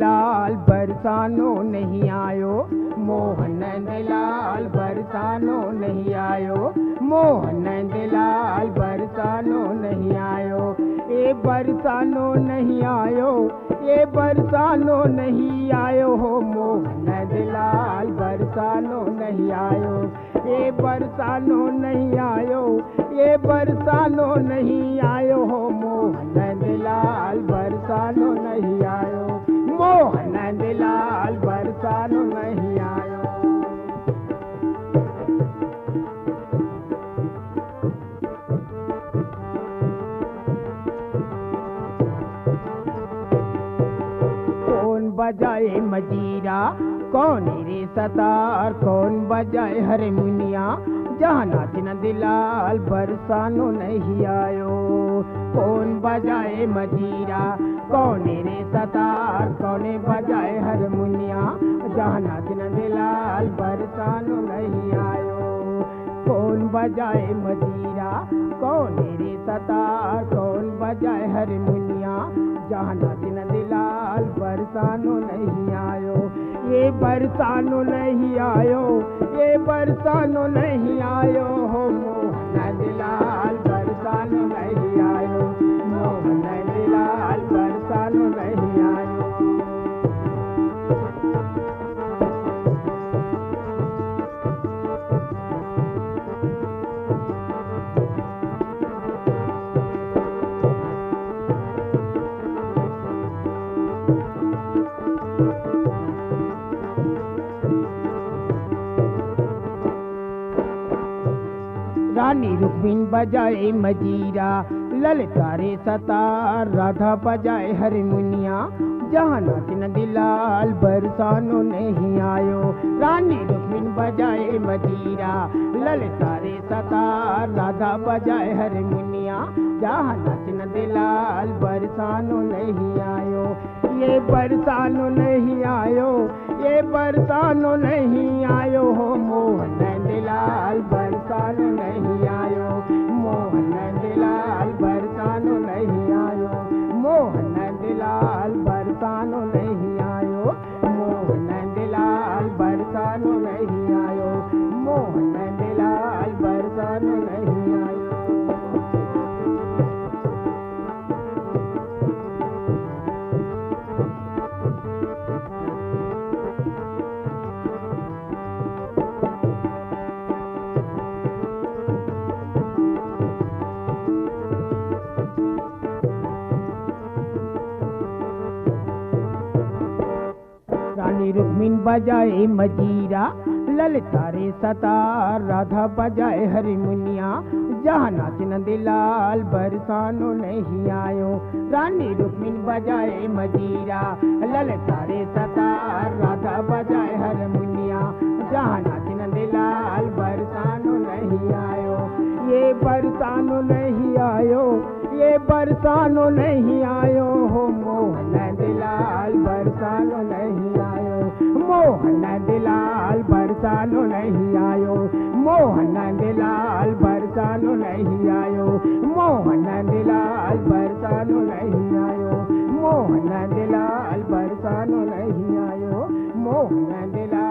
लाल बरसानो नहीं आयो, मोहन लाल बरसानो नहीं आयो, मोहन लाल बरसानो नहीं आयो। ए बरसानो नहीं आयो, ए बरसानो नहीं आयो हो, मोहन लाल बरसानो नहीं आयो। ए बरसानो नहीं आयो, ए बरसानो नहीं आयो हो, मोहन लाल बरसानो नहीं आयो, मोहन लाल बरसानो नहीं आयो। कौन बजाए मजीरा, कौन रे सतार, कौन बजाए हारमोनिया, जहाँ नाच नंदलाल बरसानो नहीं आयो। कौन बजाए मजीरा, कौन रे सतार, कौन बजाए हारमोनिया, जहाँ नाच नंदलाल बरसानो नहीं आयो। कौन बजाए मजीरा, कौन रे सतार, कौन बजाए हारमोनिया, जहाँ नाच नंदलाल बरसानो नहीं आयो। ये बरसानो नहीं आयो, ये बरसानो नहीं आयो हो, मोहन लाल बरसानो नहीं आयो, मोहन लाल बरसानो नहीं आयो। रानी रुक्मिन बजाए मजीरा, ललिता रे सतार, राधा बजाए हारमोनिया, जहाँ नाच नंदलाल बरसानो नहीं आयो। रानी रुक्मिन बजाए मजीरा, ललिता रे सतार, राधा बजाए हारमोनिया, जहाँ नाच नंदलाल बरसानो नहीं आयो। ये बरसानो नहीं आयो, ये बरसानो नहीं आयो हो, मोहन लाल बरसानो नहीं आयो, मोहन लाल बरसानो नहीं आयो, मोहन लाल बरसानो नहीं आयो, मोहन लाल बरसानो नहीं आयो, मोहन लाल बरसानो नहीं आयो। रानी रुक्मिन बजाए मजीरा, ललिता रे सतार, राधा बजाए हारमोनिया, जहाँ नाच नंदलाल बरसानो नहीं आयो। रानी रुक्मिन बजाए मजीरा, ललिता रे सतार, राधा बजाए हारमोनिया, जहाँ नाच नंदलाल बरसानो नहीं आयो। ये बरसानो नहीं आयो, ये बरसानो नहीं आयो हो, मोहन लाल बरसानो नहीं आयो, मोहन लाल बरसानो नहीं आयो, मोहन लाल बरसानो नहीं आयो, मोहन लाल बरसानो नहीं आयो, मोहन लाल बरसानो नहीं आयो, मोहन लाल